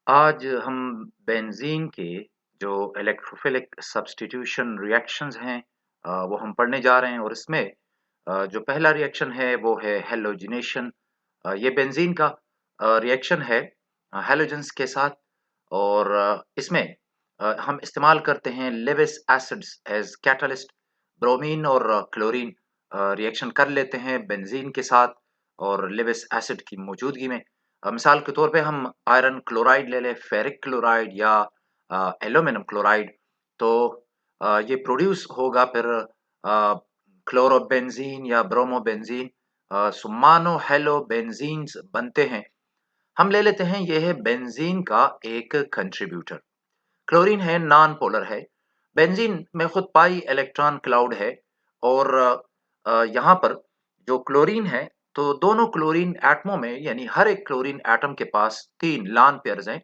आज हम बेंजीन के जो इलेक्ट्रोफिलिक सब्स्टिट्यूशन रिएक्शंस हैं वो हम पढ़ने जा रहे हैं और इसमें जो पहला रिएक्शन है वो है हेलोजिनेशन। ये बेंजीन का रिएक्शन है हेलोजेंस के साथ और इसमें हम इस्तेमाल करते हैं Lewis acids as catalyst. Bromine और क्लोरीन रिएक्शन कर लेते हैं बेंजीन के साथ और लेविस एसिड की मौजूदगी में। मिसाल के तौर पे हम आयरन क्लोराइड ले लें, फेरिक क्लोराइड या एल्यूमिनियम क्लोराइड। तो ये प्रोड्यूस होगा फिर क्लोरोबेंजीन या ब्रोमोबेंजीन, सुमानो हेलो बेंजीन्स बनते हैं। हम ले लेते हैं, ये है बेंजीन का एक कंट्रीब्यूटर। क्लोरीन है, नॉन पोलर है। बेंजीन में खुद पाई इलेक्ट्रॉन क्लाउड है और यहाँ पर जो क्लोरीन है, तो दोनों क्लोरीन एटमों में यानी हर एक क्लोरीन एटम के पास 3 लॉन पेयर्स हैं।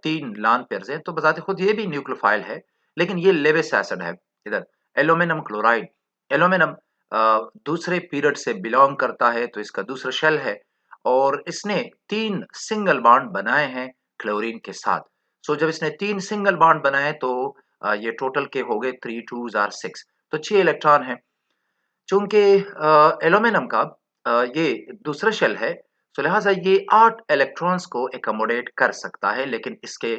3 लॉन पेयर्स हैं, तो बजाते खुद ये भी न्यूक्लियोफाइल है, लेकिन ये लेविस एसिड है। इधर एल्यूमिनियम क्लोराइड, एल्यूमिनियम दूसरे पीरियड से बिलोंग करता है, तो इसका दूसरा शेल है और इसने 3 सिंगल बॉन्ड बनाए हैं क्लोरीन के साथ। सो जब इसने 3 सिंगल बॉन्ड बनाए तो ये टोटल के हो गए 3 2s आर 6, तो 6 इलेक्ट्रॉन हैं। चूंकि एल्यूमिनियम का ये दूसरा शेल है, तो लिहाजा ये 8 इलेक्ट्रॉन्स को एकोमोडेट कर सकता है, लेकिन इसके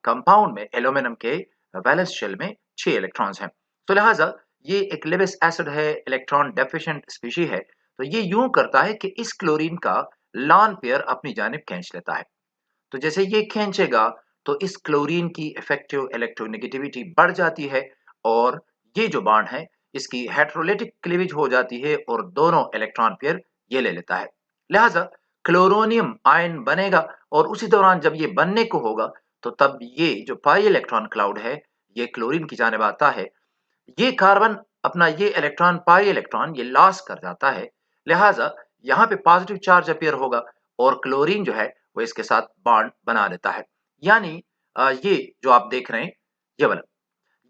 कंपाउंड में एल्यूमिनियम के वैलेंस शेल में 6 इलेक्ट्रॉन्स हैं। तो लिहाजा ये एक लेविस एसिड है, इलेक्ट्रॉन डेफिशिएंट स्पीशी है। तो ये यूं करता है कि इस क्लोरीन का लॉन पेयर अपनी जानिब खींच लेता है। तो जैसे ये खींचेगा तो इस क्लोरीन की इफेक्टिव इलेक्ट्रोनेगेटिविटी बढ़ जाती है और ये जो बॉन्ड है इसकी हेटेरोलिटिक क्लीवेज हो जाती है और दोनों इलेक्ट्रॉन पेयर ये ले लेता है। लिहाजा क्लोरोनियम आयन बनेगा और उसी दौरान जब ये बनने को होगा तो तब ये जो पाई इलेक्ट्रॉन क्लाउड है ये क्लोरीन की जानिब आता है। ये कार्बन अपना ये इलेक्ट्रॉन पाई इलेक्ट्रॉन ये लॉस कर जाता है। लिहाजा यहाँ पे पॉजिटिव चार्ज अपीयर होगा और क्लोरीन जो है वो इसके साथ बॉन्ड बना लेता है। यानी ये जो आप देख रहे हैं ये वाला,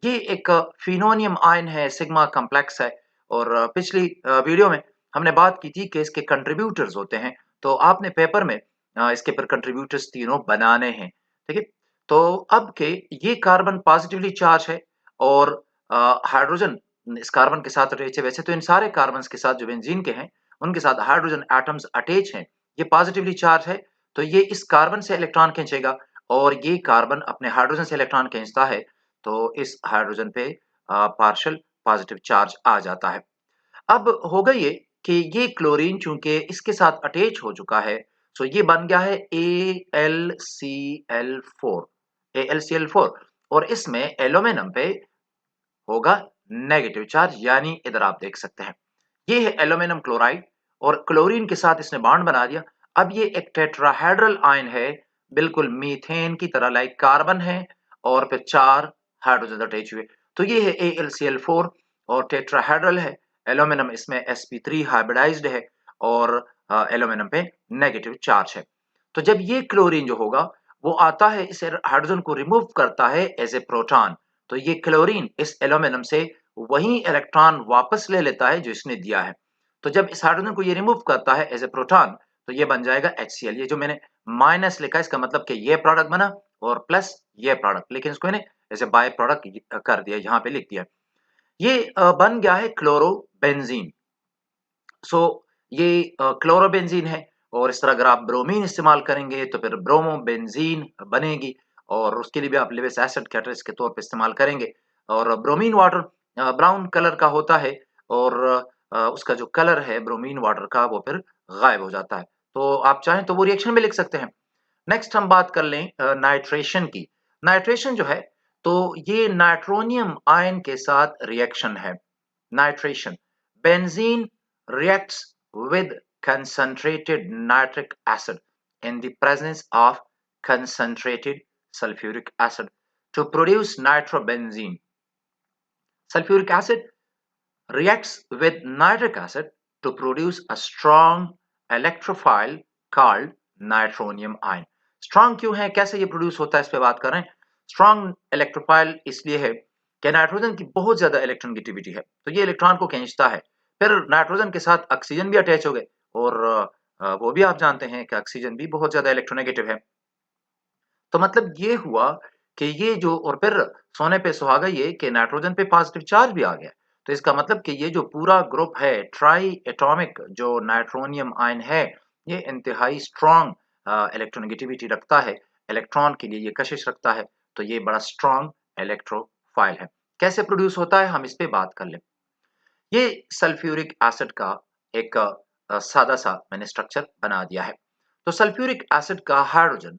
ये एक फिनोनियम आयन है, सिग्मा कॉम्प्लेक्स है। और पिछली वीडियो में हमने बात की थी कि इसके कंट्रीब्यूटर्स होते हैं, तो आपने पेपर में इसके पर कंट्रीब्यूटर्स तीनों बनाने हैं। ठीक है, तो अब के ये कार्बन पॉजिटिवली चार्ज है और हाइड्रोजन इस कार्बन के साथ अटैच है। वैसे तो इन सारे कार्बन के साथ जो बेंजीन के हैं उनके साथ हाइड्रोजन एटम्स अटैच हैं, ये पॉजिटिवली चार्ज है। तो ये इस कार्बन से इलेक्ट्रॉन खींचेगा और ये कार्बन अपने हाइड्रोजन से इलेक्ट्रॉन खींचता है, तो इस हाइड्रोजन पे पार्शियल पॉजिटिव चार्ज आ जाता है। अब होगा ये कि ये क्लोरीन चूंकि इसके साथ अटैच हो चुका है, सो ये बन गया है AlCl4। AlCl4 और इसमें एल्यूमिनियम पे होगा नेगेटिव चार्ज, यानी इधर आप देख सकते हैं ये है एल्यूमिनियम क्लोराइड और क्लोरीन के साथ इसने बॉन्ड बना दिया। अब ये एक टेट्राहेड्रल आयन है, बिल्कुल मीथेन की तरह, लाइक कार्बन है और फिर 4 हाइड्रोजन अटैच हुए। तो ये है AlCl4 और टेट्राहेड्रल है। एल्यूमिनियम इसमें sp3 हाइब्रिडाइज्ड है और एल्यूमिनियम पे नेगेटिव चार्ज है। तो जब ये क्लोरीन जो होगा वो आता है, इस हाइड्रोजन को रिमूव करता है एज ए प्रोटॉन, तो ये क्लोरीन इस एल्यूमिनियम से वही इलेक्ट्रॉन वापस ले लेता है जो इसने दिया है। तो जब इस हाइड्रोजन को ये रिमूव करता है एज ए प्रोटॉन, तो ये बन जाएगा HCl। ये जो मैंने माइनस लिखा है इसका मतलब कि ये प्रोडक्ट बना और प्लस ये प्रोडक्ट, लेकिन इसको इन्हें एज ए बाय प्रोडक्ट कर दिया, यहाँ पे लिख दिया। ये बन गया है क्लोरोबेंजीन। सो ये क्लोरोबेंजीन है और इस तरह अगर आप ब्रोमीन इस्तेमाल करेंगे तो फिर ब्रोमोबेंजीन बनेगी और उसके लिए भी आप लेविस एसिड कैटलिस्ट के तौर पे इस्तेमाल करेंगे। और ब्रोमीन वाटर ब्राउन कलर का होता है और उसका जो कलर है ब्रोमीन वाटर का वो फिर गायब हो जाता है। तो आप चाहें तो वो रिएक्शन में लिख सकते हैं। नेक्स्ट हम बात कर लें नाइट्रेशन की। नाइट्रेशन जो है तो ये नाइट्रोनियम आयन के साथ रिएक्शन है। Nitration, benzene reacts with concentrated nitric acid in the presence of concentrated sulfuric acid to produce nitrobenzene. Sulfuric acid reacts with nitric acid to produce a strong electrophile called nitronium ion. Strong क्यों है, कैसे ये produce होता है, इस पे बात कर रहे हैं। स्ट्रॉन्ग इलेक्ट्रोफाइल इसलिए है कि नाइट्रोजन की बहुत ज्यादा इलेक्ट्रोनेगेटिविटी है, तो ये इलेक्ट्रॉन को खींचता है। फिर नाइट्रोजन के साथ ऑक्सीजन भी अटैच हो गए और वो भी आप जानते हैं कि ऑक्सीजन भी बहुत ज्यादा इलेक्ट्रोनेगेटिव है। तो मतलब ये हुआ कि ये जो, और फिर सोने पे सुहागा ये कि नाइट्रोजन पे पॉजिटिव चार्ज भी आ गया। तो इसका मतलब कि ये जो पूरा ग्रुप है ट्राई एटॉमिक जो नाइट्रोनियम आयन है, ये इंतहाई स्ट्रॉन्ग इलेक्ट्रोनेगेटिविटी रखता है, इलेक्ट्रॉन के लिए ये कशिश रखता है। तो ये बड़ा स्ट्रॉन्ग इलेक्ट्रोफाइल है। कैसे प्रोड्यूस होता है हम इस पे बात कर लें। ये सल्फ्यूरिक एसिड का एक सादा सा मैंने स्ट्रक्चर बना दिया है। तो सल्फ्यूरिक एसिड का हाइड्रोजन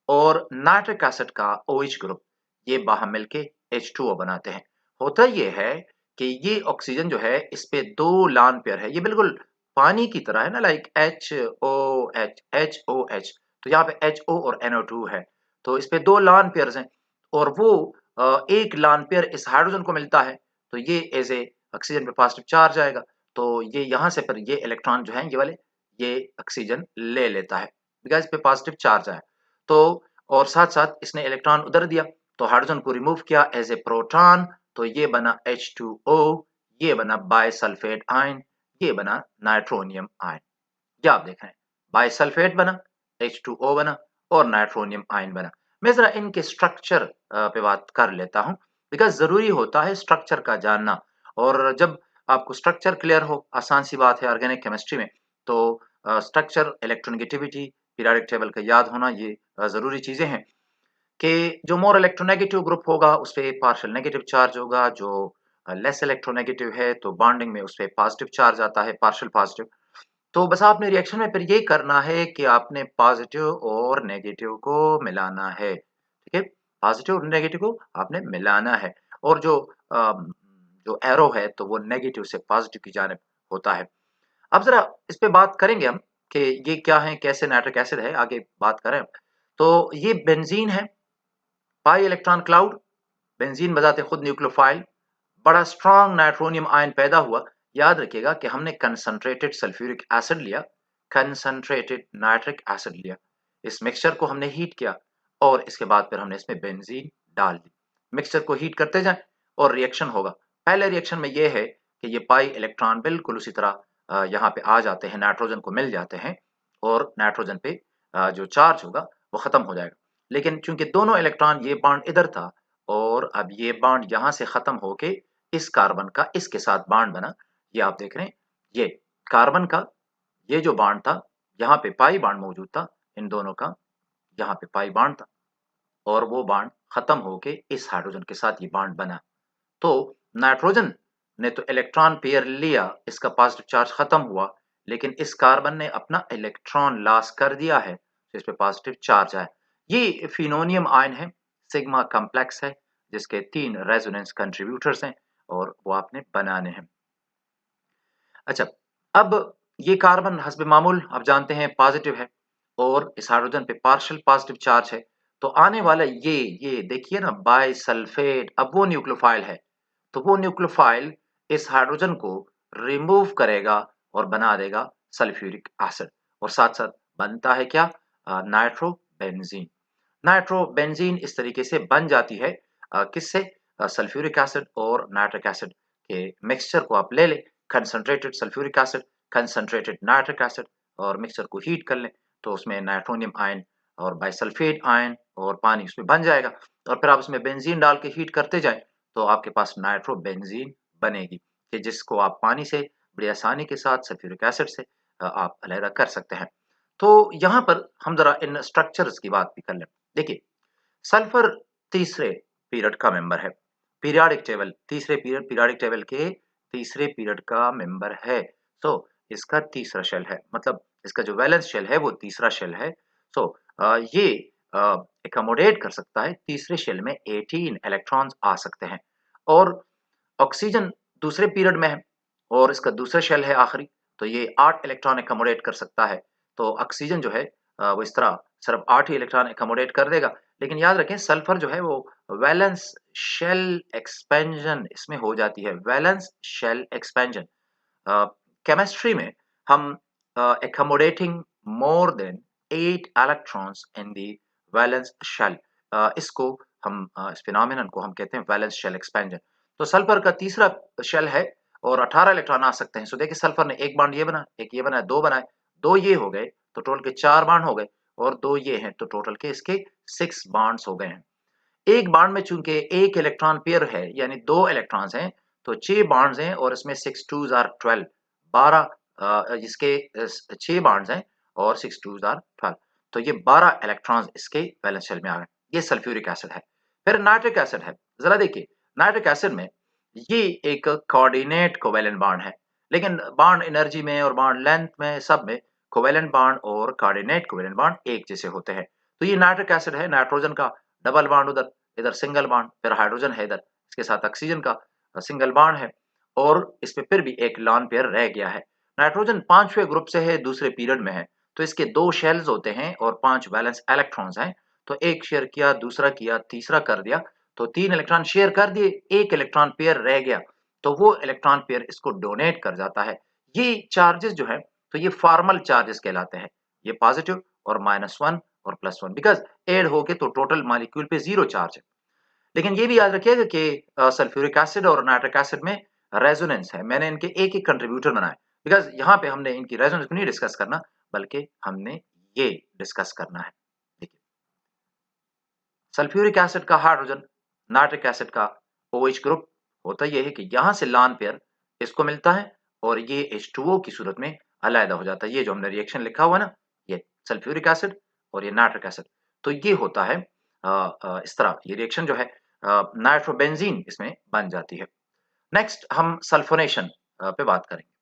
और नाइट्रिक एसिड का OH ग्रुप ये बाहर मिलके H2O बनाते हैं। होता ये है कि ये ऑक्सीजन जो है इस पे दो लान पेयर है, ये बिल्कुल पानी की तरह है ना, लाइक HOH HOH। तो यहाँ पे HO और NO2 है, तो इस पे दो लान पेयर्स हैं और वो एक लान पेयर इस हाइड्रोजन को मिलता है। तो ये एज ए ऑक्सीजन पे पॉजिटिव चार्ज आएगा, तो ये यहाँ से फिर ये इलेक्ट्रॉन जो है ये वाले ये ऑक्सीजन ले लेता है बिकॉज इस पे पॉजिटिव चार्ज आया। तो और साथ साथ इसने इलेक्ट्रॉन उधर दिया, तो हाइड्रोजन को रिमूव किया एज ए प्रोटॉन, तो ये बना H2O, ये बना बाइसल्फेट आयन, ये बना नाइट्रोनियम आयन। ये आप देख रहे हैं, बाइसल्फेट बना, H2O बना और नाइट्रोनियम आयन बना। मैं जरा इनके स्ट्रक्चर पे बात कर लेता हूं बिकॉज जरूरी होता है स्ट्रक्चर का जानना। और जब आपको स्ट्रक्चर क्लियर हो, आसान सी बात है ऑर्गेनिक केमिस्ट्री में, तो स्ट्रक्चर, इलेक्ट्रोनेगेटिविटी, पीरियोडिक टेबल का याद होना, ये जरूरी चीजें हैं कि जो मोर इलेक्ट्रोनेगेटिव ग्रुप होगा उस पे पार्शियल नेगेटिव चार्ज होगा, जो लेस इलेक्ट्रोनेगेटिव है तो बॉन्डिंग में उस पे पॉजिटिव चार्ज आता है, पार्शियल पॉजिटिव। तो बस आपने रिएक्शन में फिर ये करना है कि आपने पॉजिटिव और नेगेटिव को मिलाना है, ठीक है, पॉजिटिव और नेगेटिव को आपने मिलाना है। और जो एरो है तो वो नेगेटिव से पॉजिटिव की जानिब होता है। अब जरा इस पे बात करेंगे हम कि ये क्या है, कैसे नाइट्रिक एसिड है, आगे बात करें। तो ये बेंजीन है, पाई इलेक्ट्रॉन क्लाउड। बेंजीन बजाते खुद न्यूक्लियोफाइल, बड़ा स्ट्रॉन्ग नाइट्रोनियम आयन पैदा हुआ। याद रखिएगा कि हमने कंसंट्रेटेड सल्फ्यूरिक एसिड लिया, कंसंट्रेटेड नाइट्रिक एसिड लिया, इस मिक्सचर को हमने हीट किया और इसके बाद फिर हमने इसमें बेंजीन डाल दी। मिक्सचर को हीट करते जाएं और रिएक्शन होगा। पहले रिएक्शन में यह है कि ये पाई इलेक्ट्रॉन बिल्कुल उसी तरह यहाँ पे आ जाते हैं, नाइट्रोजन को मिल जाते हैं और नाइट्रोजन पे जो चार्ज होगा वो खत्म हो जाएगा। लेकिन चूंकि दोनों इलेक्ट्रॉन, ये बॉन्ड इधर था और अब ये बॉन्ड यहाँ से खत्म होके इस कार्बन का इसके साथ बॉन्ड बना। ये आप देख रहे हैं, ये कार्बन का ये जो बॉन्ड था, यहाँ पे पाई बॉन्ड मौजूद था, इन दोनों का यहाँ पे पाई बॉन्ड था और वो बॉन्ड खत्म होके इस हाइड्रोजन के साथ ये बॉन्ड बना। तो नाइट्रोजन ने तो इलेक्ट्रॉन पेयर लिया, इसका पॉजिटिव चार्ज खत्म हुआ, लेकिन इस कार्बन ने अपना इलेक्ट्रॉन लॉस कर दिया है, तो इस पे पॉजिटिव चार्ज आया। ये फिनोनियम आयन है, सिग्मा कॉम्प्लेक्स है, जिसके 3 रेजोनेंस कंट्रीब्यूटर्स हैं और वो आपने बनाने हैं। अच्छा, अब ये कार्बन हस्बे मामूल आप जानते हैं पॉजिटिव है और इस हाइड्रोजन पे पार्शियल पॉजिटिव चार्ज है। तो आने वाला ये देखिए ना, बाइसल्फेट, अब वो न्यूक्लियोफाइल है, तो वो न्यूक्लियोफाइल इस हाइड्रोजन को रिमूव करेगा और बना देगा सल्फ्यूरिक एसिड और साथ साथ बनता है क्या, नाइट्रोबेंजीन। नाइट्रोबेंजीन इस तरीके से बन जाती है, किससे, सल्फ्यूरिक एसिड और नाइट्रिक एसिड के मिक्सचर को आप ले लें, concentrated sulphuric acid, concentrated nitric acid, और मिक्सचर को हीट कर लें तो उसमें नाइट्रोनियम आयन और बाइसल्फेट आयन और पानी उसमें बन जाएगा। और फिर आप उसमें बेंजीन डाल के हीट करते जाएं तो आपके पास नाइट्रोबेंजीन बनेगी, कि जिसको आप पानी से बड़ी आसानी के साथ सल्फ्यूरिक एसिड से आप अलग कर सकते हैं। तो यहाँ पर हम जरा इन स्ट्रक्चर्स की बात भी कर लें। देखिए, सल्फर तीसरे पीरियड का मेंबर है, पीरियोडिक टेबल तीसरे पीरियड, पीरियोडिक टेबल के तीसरे पीरियड का मेंबर है। सो इसका तीसरा शेल है, मतलब इसका जो वैलेंस शेल है वो तीसरा शेल है। सो ये एकोमोडेट कर सकता है, तीसरे शेल में 18 इलेक्ट्रॉन्स आ सकते हैं। और ऑक्सीजन दूसरे पीरियड में है और इसका दूसरा शेल है आखिरी, तो ये 8 इलेक्ट्रॉन एकोमोडेट कर सकता है। तो ऑक्सीजन जो है वो इस तरह सिर्फ 8 ही इलेक्ट्रॉन एकोमोडेट कर देगा। लेकिन याद रखें सल्फर जो है वो वैलेंस शेल एक्सपेंशन इसमें हो जाती है, वैलेंस शेल एक्सपेंशन। केमिस्ट्री में हम accommodating more than 8 electrons in the valence shell, इसको हम इस फिनोमेनन को हम कहते हैं वैलेंस शेल एक्सपेंशन। तो सल्फर का तीसरा शेल है और 18 इलेक्ट्रॉन आ सकते हैं। सो देखिए सल्फर ने एक बॉन्ड ये बना, एक ये बना, दो बनाए, दो ये हो गए तो टोटल के 4 बॉन्ड हो गए और दो ये हैं तो टोटल के इसके 6 बॉन्ड्स हो गए हैं। एक बॉन्ड में चूंकि एक इलेक्ट्रॉन पेयर है यानी 2 इलेक्ट्रॉन्स हैं तो 6 बॉन्ड्स हैं और इसमें 6 2s आर 12 12 इसके 6 बॉन्ड्स हैं और 6 2s आर 12 तो ये 12 इलेक्ट्रॉन्स इसके वैलेंस शेल में आ गए। ये सल्फ्यूरिक एसिड है। फिर नाइट्रिक एसिड है। जरा देखिए नाइट्रिक एसिड में ये एक कोऑर्डिनेट कोवेलेंट बॉन्ड है, लेकिन बॉन्ड एनर्जी में और बॉन्ड लेंथ में सब में कोवेलेंट बॉन्ड और कोऑर्डिनेट कोवेलेंट बॉन्ड एक जैसे होते हैं। तो ये नाइट्रिक एसिड है, नाइट्रोजन का डबल बॉन्ड उधर, इधर सिंगल बॉन्ड, फिर हाइड्रोजन है इधर, इसके साथ ऑक्सीजन का सिंगल बॉन्ड है और इसमें फिर भी एक लॉन पेयर रह गया है। नाइट्रोजन 5वें ग्रुप से है, दूसरे पीरियड में है, तो इसके 2 शेल्स होते हैं और 5 वैलेंस इलेक्ट्रॉन्स हैं। तो एक शेयर किया, दूसरा किया, तीसरा कर दिया, तो 3 इलेक्ट्रॉन शेयर कर दिए, एक इलेक्ट्रॉन पेयर रह गया, तो वो इलेक्ट्रॉन पेयर इसको डोनेट कर जाता है। ये चार्जेस जो है तो ये फॉर्मल चार्जेस कहलाते हैं। ये पॉजिटिव और -1 और +1 बिकॉज ऐड हो गए तो टोटल मॉलिक्यूल पे 0 चार्ज है। लेकिन ये भी याद रखिएगा कि सल्फ्यूरिक एसिड और नाइट्रिक एसिड में रेजोनेंस है। मैंने इनके एक एक कंट्रीब्यूटर बनाए बिकॉज यहाँ पे हमने इनकी रेजोनेंस नहीं डिस्कस करना, बल्कि हमने ये डिस्कस करना है। देखिए सल्फ्यूरिक एसिड का हाइड्रोजन, नाइट्रिक एसिड का OH ग्रुप होता यह है कि यहाँ से लॉन पेयर इसको मिलता है और ये H2O की सूरत में अलग हो जाता है। ये जो हमने रिएक्शन लिखा हुआ ना, ये सल्फ्यूरिक एसिड और ये नाइट्रिक एसिड, तो ये होता है इस तरह ये रिएक्शन जो है नाइट्रोबेंजीन इसमें बन जाती है। नेक्स्ट हम सल्फोनेशन पे बात करेंगे।